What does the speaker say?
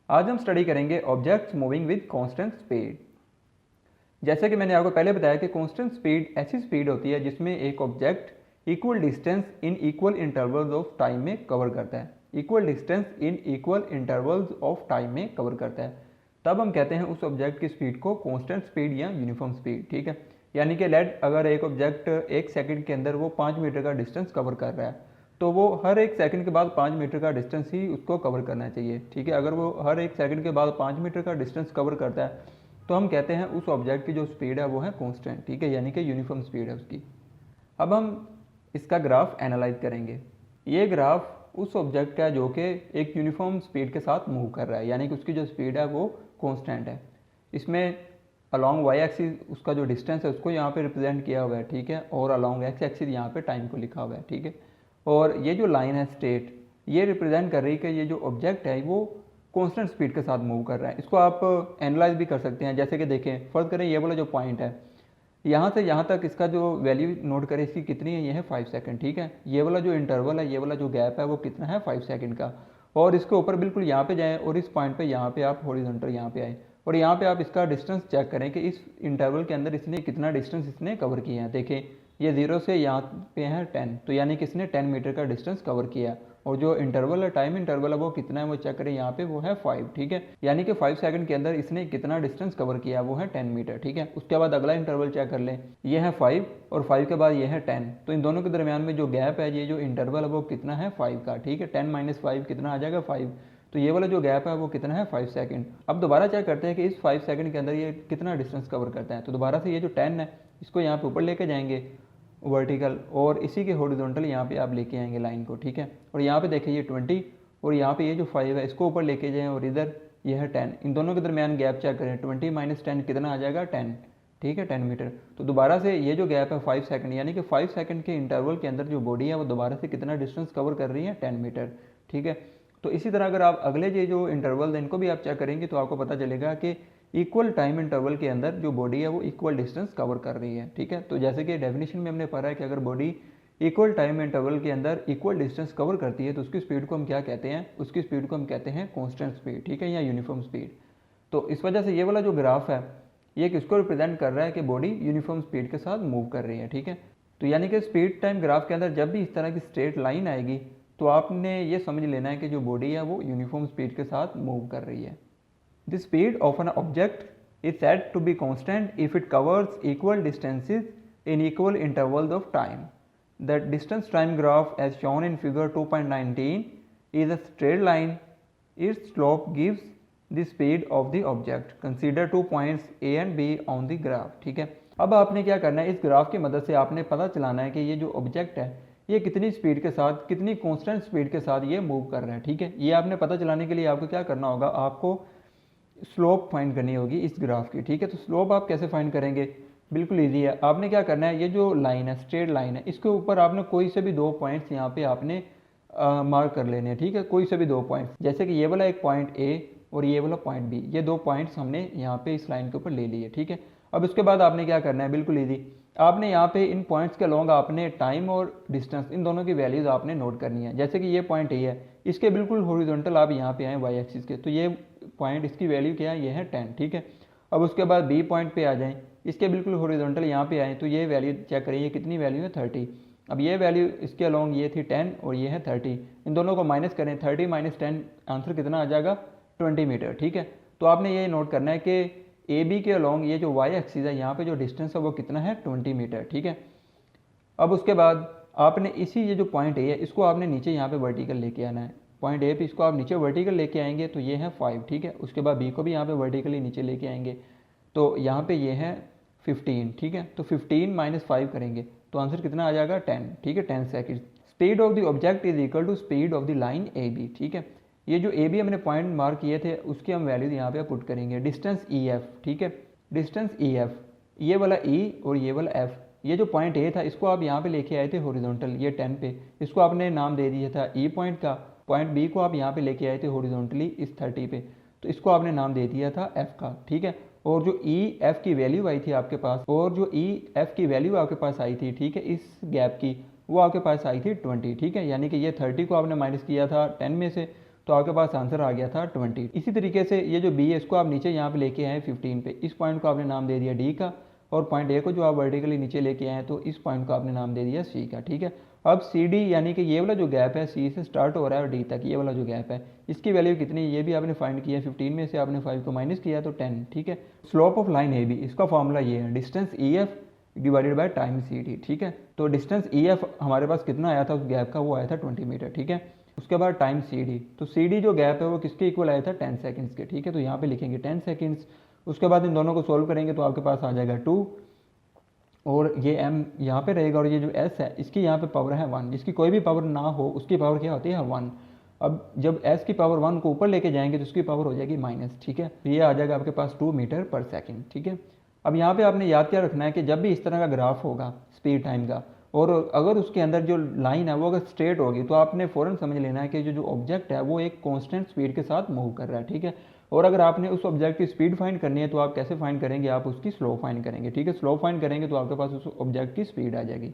आज हम स्टडी करेंगे objects moving with constant speed. जैसे कि मैंने आपको पहले बताया कि कांस्टेंट स्पीड ऐसी स्पीड होती है जिसमें एक object equal distance in equal intervals of time में कवर करता है। Equal distance in equal intervals of time में कवर करता है, तब हम कहते हैं उस ऑब्जेक्ट की स्पीड को कांस्टेंट स्पीड या यूनिफॉर्म स्पीड। ठीक है, यानी कि लेट अगर एक ऑब्जेक्ट एक सेकंड के अंदर वो 5 मीटर का डिस्टेंस कवर कर रहा है, तो वो हर एक सेकंड के बाद 5 मीटर का डिस्टेंस ही उसको कवर करना चाहिए। ठीक है, अगर वो हर एक सेकंड के बाद 5 मीटर का डिस्टेंस कवर करता है तो हम कहते हैं उस ऑब्जेक्ट की जो स्पीड है वो है कांस्टेंट। ठीक है, यानी कि यूनिफॉर्म स्पीड है उसकी। अब हम इसका ग्राफ एनालाइज करेंगे। ये ग्राफ उस ऑब्जेक्ट का है जो कि एक यूनिफॉर्म स्पीड के साथ मूव कर रहा है, यानी कि उसकी जो स्पीड है वो कांस्टेंट है। इसमें अलॉन्ग वाई एक्सिस उसका जो डिस्टेंस है उसको यहाँ पे रिप्रेजेंट किया हुआ है। ठीक है, और अलॉन्ग एक्स एक्सिस यहाँ पे टाइम को लिखा हुआ है। ठीक है, और ये जो लाइन है स्टेट, ये रिप्रेजेंट कर रही है कि ये जो ऑब्जेक्ट है वो कांस्टेंट स्पीड के साथ मूव कर रहा है। इसको आप एनालाइज भी कर सकते हैं। जैसे कि देखें, फर्ज करें ये वाला जो पॉइंट है, यहाँ से यहाँ तक इसका जो वैल्यू नोट करें इसकी कितनी है, ये है 5 सेकंड। ठीक है, ये वाला जो इंटरवल है, ये वाला जो गैप है वो कितना है 5 सेकंड का। और इसके ऊपर बिल्कुल यहाँ पे जाएँ और इस पॉइंट पे यहाँ पे आप हॉरिजॉन्टल यहाँ पे आए और यहाँ पे आप इसका डिस्टेंस चेक करें कि इस इंटरवल के अंदर इसने कितना डिस्टेंस इसने कवर किया है। देखें, ये 0 से यहाँ पे है 10, तो यानी कि इसने 10 मीटर का डिस्टेंस कवर किया। और जो इंटरवल है, टाइम इंटरवल है, वो कितना है वो चेक करें यहाँ पे, वो है 5। ठीक है, यानी कि 5 सेकंड के अंदर इसने कितना डिस्टेंस कवर किया, वो है 10 मीटर। ठीक है, उसके बाद अगला इंटरवल चेक कर लें, ये है 5 और 5 के बाद ये है 10, तो इन दोनों के दरमियान में जो गैप है, ये जो इंटरवल है वो कितना है 5 का। ठीक है, 10 - 5 कितना आ जाएगा 5, तो ये वाला जो गैप है वो कितना है 5 सेकंड। अब दोबारा चेक करते हैं कि इस 5 सेकंड के अंदर ये कितना डिस्टेंस कवर करता है। तो दोबारा से ये जो 10 है इसको यहाँ पे ऊपर लेके जाएंगे वर्टिकल, और इसी के हॉरिजॉन्टल यहाँ पे आप लेके आएंगे लाइन को। ठीक है, और यहाँ पे देखिए ये 20 और यहाँ पे ये जो 5 है इसको ऊपर लेके जाएं और इधर ये है 10, इन दोनों के दरमियान गैप चेक करें, 20 - 10 कितना आ जाएगा 10। ठीक है, 10 मीटर। तो दोबारा से ये जो गैप है 5 सेकंड, यानी कि 5 सेकंड के इंटरवल के अंदर जो बॉडी है वो दोबारा से कितना डिस्टेंस कवर कर रही है 10 मीटर। ठीक है, तो इसी तरह अगर आप अगले ये जो इंटरवल है इनको भी आप चेक करेंगे तो आपको पता चलेगा कि इक्वल टाइम इंटरवल के अंदर जो बॉडी है वो इक्वल डिस्टेंस कवर कर रही है। ठीक है, तो जैसे कि डेफिनेशन में हमने पढ़ा है कि अगर बॉडी इक्वल टाइम इंटरवल के अंदर इक्वल डिस्टेंस कवर करती है तो उसकी स्पीड को हम क्या कहते हैं, उसकी स्पीड को हम कहते हैं कांस्टेंट स्पीड। ठीक है, या यूनिफॉर्म स्पीड। तो इस वजह से ये वाला जो ग्राफ है ये किसको रिप्रेजेंट कर रहा है कि बॉडी यूनिफॉर्म स्पीड के साथ मूव कर रही है। ठीक है, तो यानी कि स्पीड टाइम ग्राफ के अंदर जब भी इस तरह की स्ट्रेट लाइन आएगी तो आपने ये समझ लेना है कि जो बॉडी है वो यूनिफॉर्म स्पीड के साथ मूव कर रही है। The speed of an object is said to be constant if it covers equal distances in equal intervals of time. The distance time graph as shown in figure 2.19 is a straight line. Its slope gives the speed of the object. Consider 2 points A and B on the graph. ठीक है, अब आपने क्या करना है, इस graph की मदद से आपने पता चलाना है कि ये जो ऑब्जेक्ट है ये कितनी स्पीड के साथ, कितनी कांस्टेंट स्पीड के साथ ये मूव कर रहा है। ठीक है, ये आपने पता चलाने के लिए आपको क्या करना होगा, आपको स्लोप फाइंड करनी होगी इस ग्राफ की। ठीक है, तो स्लोप आप कैसे फाइंड करेंगे, बिल्कुल इजी है। आपने क्या करना है, ये जो लाइन है स्ट्रेट लाइन है, इसके ऊपर आपने कोई से भी 2 पॉइंट्स यहाँ पे आपने मार्क कर लेने हैं। ठीक है, कोई से भी 2 पॉइंट्स, जैसे कि ये वाला एक पॉइंट ए और ये वाला पॉइंट बी, ये 2 पॉइंट्स हमने यहाँ पे इस लाइन के ऊपर ले लिए। ठीक है, अब उसके बाद आपने क्या करना है, बिल्कुल ईजी, आपने यहाँ पे इन पॉइंट्स के अलॉन्ग आपने टाइम और डिस्टेंस इन दोनों की वैल्यूज आपने नोट करनी है। जैसे कि ये पॉइंट ए है, इसके बिल्कुल हॉरिजॉन्टल आप यहाँ पे आए वाई एक्सिस के, तो ये पॉइंट इसकी वैल्यू क्या है, ये है 10। ठीक है, अब उसके बाद बी पॉइंट पे आ जाएं, इसके बिल्कुल हॉरिजॉन्टल यहाँ पे आए तो ये वैल्यू चेक करें, ये कितनी वैल्यू है 30। अब ये वैल्यू इसके अलॉन्ग ये थी 10 और ये है 30, इन दोनों को माइनस करें, 30 - 10 आंसर कितना आ जाएगा 20 मीटर। ठीक है, तो आपने ये नोट करना है कि ए बी के अलॉन्ग ये जो वाई एक्सिस है यहाँ पे जो डिस्टेंस है वो कितना है 20 मीटर। ठीक है, अब उसके बाद आपने इसी ये जो पॉइंट ए है इसको आपने नीचे यहाँ पे वर्टिकल लेके आना है। पॉइंट ए पे इसको आप नीचे वर्टिकल लेके आएंगे तो ये है 5। ठीक है, उसके बाद बी को भी यहाँ पे वर्टिकली नीचे लेके आएंगे तो यहाँ पे ये है 15। ठीक है, तो 15 - 5 करेंगे तो आंसर कितना आ जाएगा 10। ठीक है, 10 second. Speed of the object is equal to speed of the line A B. ठीक है, ये जो ए बी हमने पॉइंट मार्क किए थे उसकी हम वैल्यूज यहाँ पे पुट करेंगे। डिस्टेंस ई एफ, ठीक है, डिस्टेंस ई एफ, ये वाला ई और ये वाला एफ, ये जो पॉइंट ए था इसको आप यहाँ पे लेके आए थे हॉरिजॉन्टल, ये 10 पे, इसको आपने नाम दे दिया था ई पॉइंट का। पॉइंट बी को आप यहाँ पे लेके आए थे हॉरिजॉन्टली इस 30 पे, तो इसको आपने नाम दे दिया था एफ का। ठीक है, और जो ई एफ की वैल्यू आई थी आपके पास, और जो ई एफ की वैल्यू आपके पास आई थी, ठीक है, इस गैप की, वो आपके पास आई थी 20। ठीक है, यानी कि ये 30 को आपने माइनस किया था 10 में से, तो आपके पास आंसर आ गया था 20। इसी तरीके से ये जो बी है इसको आप नीचे यहाँ पे लेके आए 15 पे, इस पॉइंट को आपने नाम दे दिया डी का, और पॉइंट ए को जो आप वर्टिकली नीचे लेके आए तो इस पॉइंट को आपने नाम दे दिया सी का। ठीक है, अब सी डी यानी कि ये वाला जो गैप है सी से स्टार्ट हो रहा है और डी तक, ये वाला जो गैप है इसकी वैल्यू कितनी है ये भी आपने फाइंड किया, 15 में से आपने 5 को माइनस किया तो 10। ठीक है, slope of line A B, इसका फॉर्मूला ये है distance E F divided by time C D. ठीक है, तो डिस्टेंस ई एफ हमारे पास कितना आया था उस गैप का, वो आया था 20 मीटर। ठीक है, उसके बाद टाइम सी डी, तो सी डी जो गैप है वो किसके इक्वल आया था 10 सेकेंड्स के। ठीक है, तो यहाँ पे लिखेंगे 10 सेकेंड्स। उसके बाद इन दोनों को सोल्व करेंगे तो आपके पास आ जाएगा 2, और ये m यहाँ पे रहेगा, और ये जो s है इसकी यहाँ पे पावर है 1, जिसकी कोई भी पावर ना हो उसकी पावर क्या होती है 1। अब जब s की पावर 1 को ऊपर लेके जाएंगे तो उसकी पावर हो जाएगी माइनस। ठीक है, तो ये आ जाएगा आपके पास 2 मीटर पर सेकंड। ठीक है, अब यहाँ पे आपने याद क्या रखना है कि जब भी इस तरह का ग्राफ होगा स्पीड टाइम का, और अगर उसके अंदर जो लाइन है वो अगर स्ट्रेट होगी तो आपने फ़ौरन समझ लेना है कि जो ऑब्जेक्ट है वो एक कांस्टेंट स्पीड के साथ मूव कर रहा है। ठीक है, और अगर आपने उस ऑब्जेक्ट की स्पीड फाइंड करनी है तो आप कैसे फाइंड करेंगे, आप उसकी स्लो फाइंड करेंगे। ठीक है, स्लो फाइंड करेंगे तो आपके पास उस ऑब्जेक्ट की स्पीड आ जाएगी।